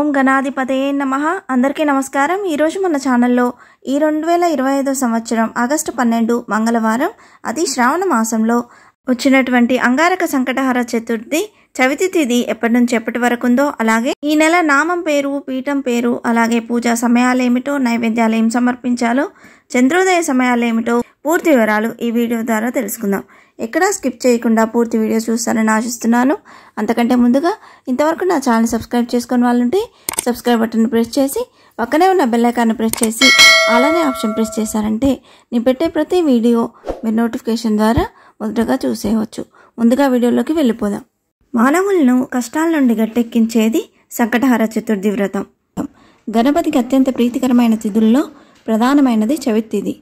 ఓం గణాధిపతయే నమః. అందరికీ నమస్కారం. ఈరోజు మన ఛానల్లో ఈ 2025 సంవత్సరం ఆగస్టు 12 మంగళవారం, అది శ్రావణ మాసంలో వచ్చినటువంటి అంగారక సంకటహర చతుర్థి చవితి తిథి ఎప్పటి నుంచి ఎప్పటి వరకు ఉందో, అలాగే ఈ నెల నామం పేరు, పీఠం పేరు, అలాగే పూజా సమయాలు ఏమిటో, నైవేద్యాలు ఏం సమర్పించాలో, చంద్రోదయ సమయాలు ఏమిటో పూర్తి వివరాలు ఈ వీడియో ద్వారా తెలుసుకుందాం. ఎక్కడా స్కిప్ చేయకుండా పూర్తి వీడియో చూస్తారని ఆశిస్తున్నాను. అంతకంటే ముందుగా ఇంతవరకు నా ఛానల్ సబ్స్క్రైబ్ చేసుకుని వాళ్ళుంటే సబ్స్క్రైబ్ బటన్ ప్రెస్ చేసి పక్కనే ఉన్న బెల్ ఐకాన్ ప్రెస్ చేసి అలానే ఆప్షన్ ప్రెస్ చేశారంటే నేను పెట్టే ప్రతి వీడియో మీరు నోటిఫికేషన్ ద్వారా మొదటగా చూసేయవచ్చు. ముందుగా వీడియోలోకి వెళ్ళిపోదాం. మానవులను కష్టాల నుండి గట్టెక్కించేది సంకటహర చతుర్థి వ్రతం. గణపతికి అత్యంత ప్రీతికరమైన తిథుల్లో ప్రధానమైనది చవితి తిథి.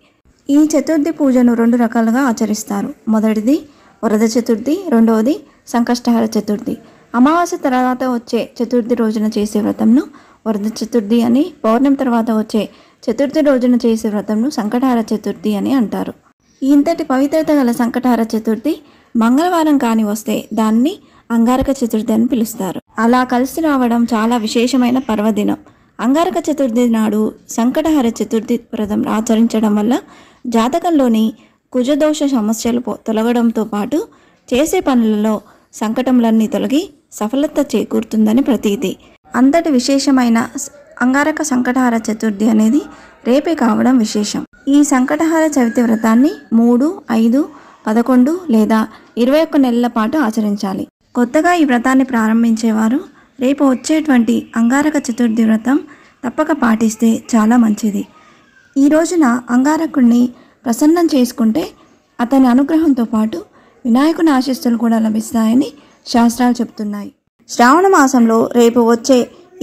ఈ చతుర్థి పూజను 2 రకాలుగా ఆచరిస్తారు. మొదటిది వరద చతుర్థి, రెండవది సంకష్టహర చతుర్థి. అమావాస్య తర్వాత వచ్చే చతుర్థి రోజున చేసే వ్రతంను వరద చతుర్థి అని, పౌర్ణమి తర్వాత వచ్చే చతుర్థి రోజున చేసే వ్రతంను సంకటహర చతుర్థి అని అంటారు. ఇంతటి పవిత్రత గల సంకటహర చతుర్థి మంగళవారం కాని వస్తే దాన్ని అంగారక చతుర్థి అని పిలుస్తారు. అలా కలిసి రావడం చాలా విశేషమైన పర్వదినం. అంగారక చతుర్థి నాడు సంకటహర చతుర్థి వ్రతం ఆచరించడం వల్ల జాతకంలోని కుజదోష సమస్యలు తొలగడంతో పాటు చేసే పనులలో సంకటములన్నీ తొలగి సఫలత చేకూరుతుందని ప్రతీతి. అంతటి విశేషమైన అంగారక సంకటహర చతుర్థి అనేది రేపే కావడం విశేషం. ఈ సంకటహర చవితి వ్రతాన్ని 3, 5, 11 లేదా 21 నెలల పాటు ఆచరించాలి. కొత్తగా ఈ వ్రతాన్ని ప్రారంభించేవారు రేపు వచ్చేటువంటి అంగారక చతుర్థి వ్రతం తప్పక పాటిస్తే చాలా మంచిది. ఈ రోజున అంగారకుడిని ప్రసన్నం చేసుకుంటే అతని అనుగ్రహంతో పాటు వినాయకుని ఆశీస్సులు కూడా లభిస్తాయని శాస్త్రాలు చెబుతున్నాయి. శ్రావణ మాసంలో రేపు వచ్చే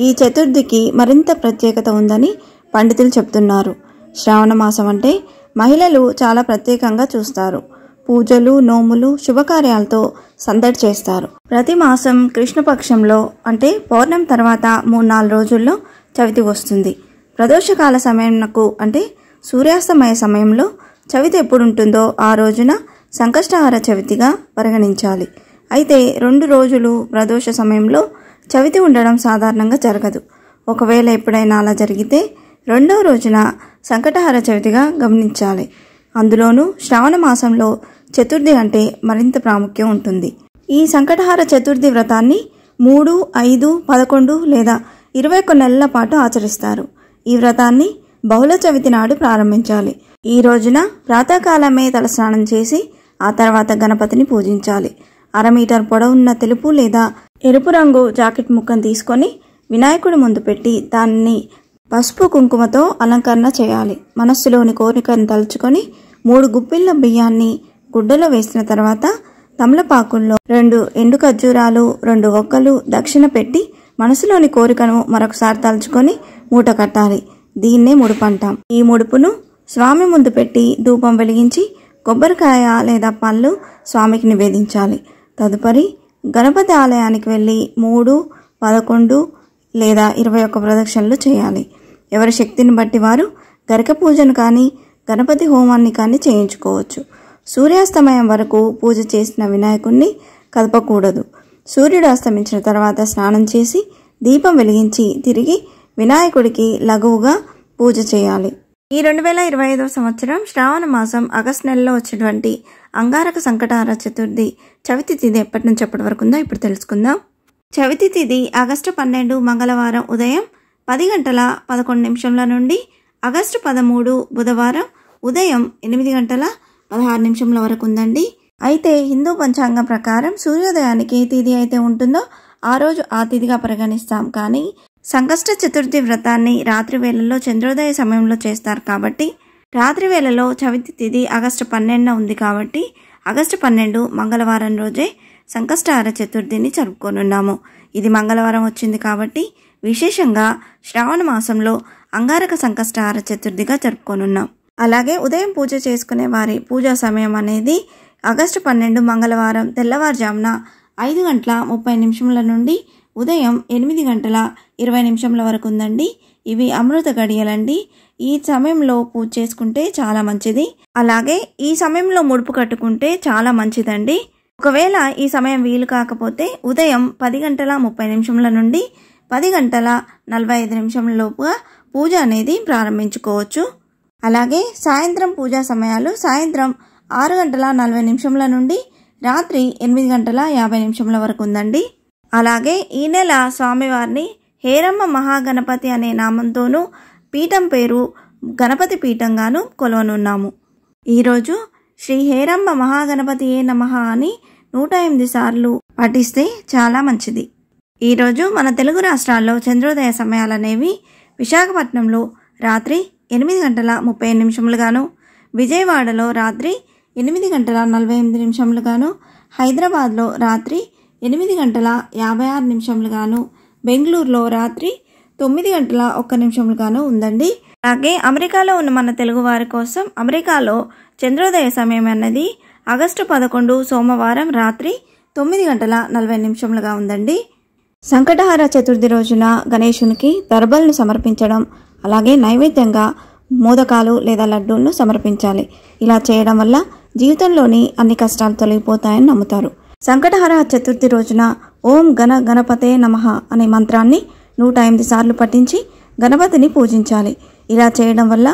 ఈ చతుర్థికి మరింత ప్రత్యేకత ఉందని పండితులు చెబుతున్నారు. శ్రావణ మాసం అంటే మహిళలు చాలా ప్రత్యేకంగా చూస్తారు. పూజలు, నోములు, శుభకార్యాలతో సందడి చేస్తారు. ప్రతి మాసం కృష్ణపక్షంలో అంటే పౌర్ణమి తర్వాత 3-4 రోజుల్లో చవితి వస్తుంది. ప్రదోషకాల సమయంకు అంటే సూర్యాస్తమయ సమయంలో చవితి ఎప్పుడు ఉంటుందో ఆ రోజున సంకష్టహర చవితిగా పరిగణించాలి. అయితే 2 రోజులు ప్రదోష సమయంలో చవితి ఉండడం సాధారణంగా జరగదు. ఒకవేళ ఎప్పుడైనా అలా జరిగితే 2వ రోజున సంకటహర చవితిగా గమనించాలి. అందులోనూ శ్రావణ మాసంలో చతుర్థి అంటే మరింత ప్రాముఖ్యం ఉంటుంది. ఈ సంకటహర చతుర్థి వ్రతాన్ని 3, 5, 11 లేదా 21 నెలల పాటు ఆచరిస్తారు. ఈ వ్రతాన్ని బహుళ చవితి నాడు ప్రారంభించాలి. ఈ రోజున ప్రాతకాలమే తలస్నానం చేసి ఆ తర్వాత గణపతిని పూజించాలి. 1/2 మీటర్ పొడవున్న తెలుపు లేదా ఎరుపు రంగు జాకెట్ ముక్కను తీసుకొని వినాయకుడి ముందు పెట్టి దాన్ని పసుపు కుంకుమతో అలంకరణ చేయాలి. మనస్సులోని కోరికను తలుచుకొని 3 గుప్పిళ్ళ బియ్యాన్ని గుడ్డలో వేసిన తర్వాత తమలపాకుల్లో 2 ఎండు ఖర్జూరాలు, 2 ఒక్కలు దక్షిణ పెట్టి మనసులోని కోరికను మరొకసారి తలుచుకొని మూట కట్టాలి. దీన్నే ముడుపు అంటాం. ఈ ముడుపును స్వామి ముందు పెట్టి ధూపం వెలిగించి కొబ్బరికాయ లేదా పళ్ళు స్వామికి నివేదించాలి. తదుపరి గణపతి ఆలయానికి వెళ్ళి 3, 11 లేదా 21 ప్రదక్షిణలు చేయాలి. ఎవరి శక్తిని బట్టి వారు గరిక పూజను కానీ గణపతి హోమాన్ని కానీ చేయించుకోవచ్చు. సూర్యాస్తమయం వరకు పూజ చేసిన వినాయకుడిని కదపకూడదు. సూర్యుడు అస్తమించిన తర్వాత స్నానం చేసి దీపం వెలిగించి తిరిగి వినాయకుడికి లఘువుగా పూజ చేయాలి. ఈ 2025 సంవత్సరం శ్రావణ మాసం ఆగస్టు నెలలో వచ్చేటువంటి అంగారక సంకటహర చతుర్థి చవితి తిథి ఎప్పటి నుంచి ఎప్పటి వరకు ఉందో ఇప్పుడు తెలుసుకుందాం. చవితి తిథి ఆగస్టు 12 మంగళవారం ఉదయం 10:11 నుండి ఆగస్టు 13 బుధవారం ఉదయం 8:16 వరకు ఉందండి. అయితే హిందూ పంచాంగం ప్రకారం సూర్యోదయానికి ఏ తిథి అయితే ఉంటుందో ఆ రోజు ఆ తిథిగా పరిగణిస్తాం. కానీ సంకష్ట చతుర్థి వ్రతాన్ని రాత్రి వేళల్లో చంద్రోదయ సమయంలో చేస్తారు కాబట్టి రాత్రి వేళలో చవితి తిథి ఆగస్టు 12 ఉంది కాబట్టి ఆగస్టు 12 మంగళవారం రోజే సంకష్టహర చతుర్థిని జరుపుకోనున్నాము. ఇది మంగళవారం వచ్చింది కాబట్టి విశేషంగా శ్రావణ మాసంలో అంగారక సంకష్టహర చతుర్థిగా జరుపుకోనున్నాం. అలాగే ఉదయం పూజ చేసుకునే వారి పూజా సమయం అనేది ఆగస్టు 12 మంగళవారం తెల్లవారుజామున 5:30 నుండి ఉదయం 8:20 వరకు ఉందండి. ఇవి అమృత గడియలండి. ఈ సమయంలో పూజ చేసుకుంటే చాలా మంచిది. అలాగే ఈ సమయంలో ముడుపు కట్టుకుంటే చాలా మంచిదండి. ఒకవేళ ఈ సమయం వీలు కాకపోతే ఉదయం 10:30 నుండి 10:45 లోపుగా పూజ అనేది ప్రారంభించుకోవచ్చు. అలాగే సాయంత్రం పూజా సమయాలు సాయంత్రం 6:40 నుండి రాత్రి 8:50 వరకు ఉందండి. అలాగే ఈ నెల స్వామివారిని హేరమ్మ మహాగణపతి అనే నామంతోనూ పీఠం పేరు గణపతి పీఠంగాను కొలవనున్నాము. ఈరోజు శ్రీ హేరమ్మ మహాగణపతియే నమః అని 108 సార్లు పఠిస్తే చాలా మంచిది. ఈరోజు మన తెలుగు రాష్ట్రాల్లో చంద్రోదయ సమయాలనేవి విశాఖపట్నంలో రాత్రి 8:38 గాను, విజయవాడలో రాత్రి 8:48 గాను, హైదరాబాద్లో రాత్రి 8:56 గాను, బెంగళూరులో రాత్రి 9:01 గాను ఉందండి. అలాగే అమెరికాలో ఉన్న మన తెలుగు వారి కోసం అమెరికాలో చంద్రోదయ సమయం అన్నది ఆగస్టు 11 సోమవారం రాత్రి 9:40 ఉందండి. సంకటహార చతుర్థి రోజున గణేశునికి దర్బల్ను సమర్పించడం, అలాగే నైవేద్యంగా మోదకాలు లేదా లడ్డూలను సమర్పించాలి. ఇలా చేయడం వల్ల జీవితంలోని అన్ని కష్టాలు తొలగిపోతాయని నమ్ముతారు. సంకటహార చతుర్థి రోజున ఓం గణ గణపతే నమః అనే మంత్రాన్ని 108 సార్లు పఠించి గణపతిని పూజించాలి. ఇలా చేయడం వల్ల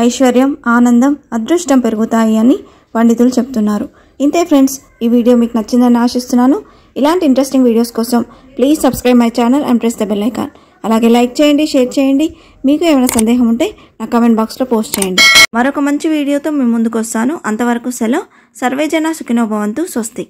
ఐశ్వర్యం, ఆనందం, అదృష్టం పెరుగుతాయి అని పండితులు చెప్తున్నారు. ఇంతే ఫ్రెండ్స్, ఈ వీడియో మీకు నచ్చిందని ఆశిస్తున్నాను. ఇలాంటి ఇంట్రెస్టింగ్ వీడియోస్ కోసం please subscribe my channel and press the bell icon. అలాగే లైక్ చేయండి, షేర్ చేయండి. మీకు ఏమైనా సందేహం ఉంటే నా కామెంట్ బాక్స్లో పోస్ట్ చేయండి. మరొక మంచి వీడియోతో మీ ముందుకు వస్తాను. అంతవరకు సెలవు. సర్వేజన సుఖినో భవంతు. స్వస్తి.